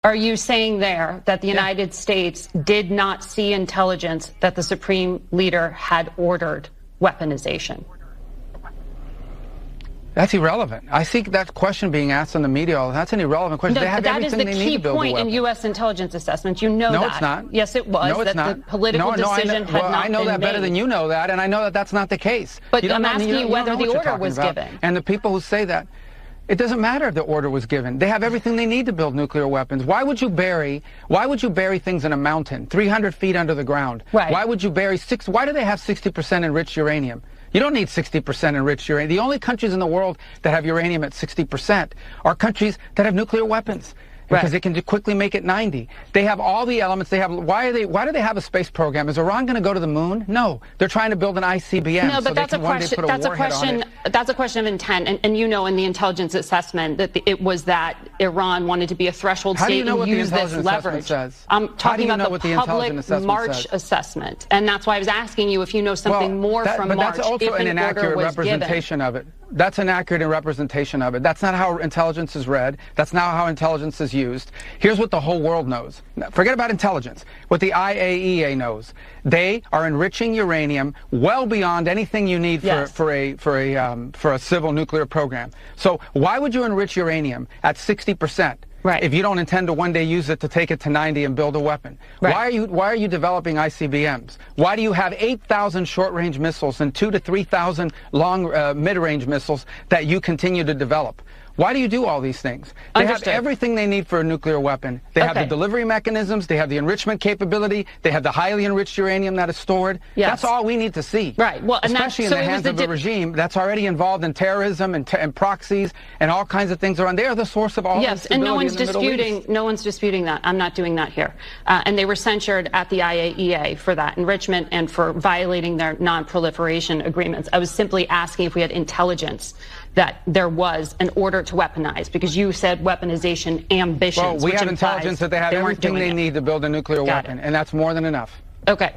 Are you saying there that the United States did not see intelligence that the Supreme Leader had ordered weaponization? That's irrelevant. I see that question being asked in the media. That's an irrelevant question. No, they have that is the key point in U.S. intelligence assessments. You know that. No, it's not. Yes, it was. No, it's not. The political decision had not been made. I know that better than you know that, and I know that that's not the case. But I'm asking you whether the order was given. And the people who say that, it doesn't matter if the order was given. They have everything they need to build nuclear weapons. Why would you bury things in a mountain, 300 feet under the ground? Right. Why would you bury why do they have 60% enriched uranium? You don't need 60% enriched uranium. The only countries in the world that have uranium at 60% are countries that have nuclear weapons. Because they can quickly make it 90. They have all the elements. They have. Why do they have a space program? Is Iran going to go to the moon? No, they're trying to build an ICBM. No, but that's a question. That's a question of intent. And you know, in the intelligence assessment, that it was that Iran wanted to be a threshold state and use this leverage. I'm talking about the public March assessment, and that's why I was asking you if you know something more from March. But that's also an inaccurate representation of it. That's an accurate representation of it. That's not how intelligence is read. That's not how intelligence is used. Here's what the whole world knows. Forget about intelligence. What the IAEA knows. They are enriching uranium well beyond anything you need for a civil nuclear program. So why would you enrich uranium at 60%? Right. If you don't intend to one day use it to take it to 90 and build a weapon. Right. Why are you developing ICBMs? Why do you have 8,000 short-range missiles and 2,000 to 3,000 long mid-range missiles that you continue to develop? Why do you do all these things? They have everything they need for a nuclear weapon. They have the delivery mechanisms. They have the enrichment capability. They have the highly enriched uranium that is stored. Yes. That's all we need to see. Right. Well, especially in the hands of a regime that's already involved in terrorism and proxies and all kinds of things around. They are the source of all yes, and no one's disputing that. I'm not doing that here. And they were censured at the IAEA for that enrichment and for violating their non-proliferation agreements. I was simply asking if we had intelligence that there was an order to weaponize, because you said weaponization ambitions. Well, we have intelligence that they have everything they need to build a nuclear weapon, and that's more than enough. Okay.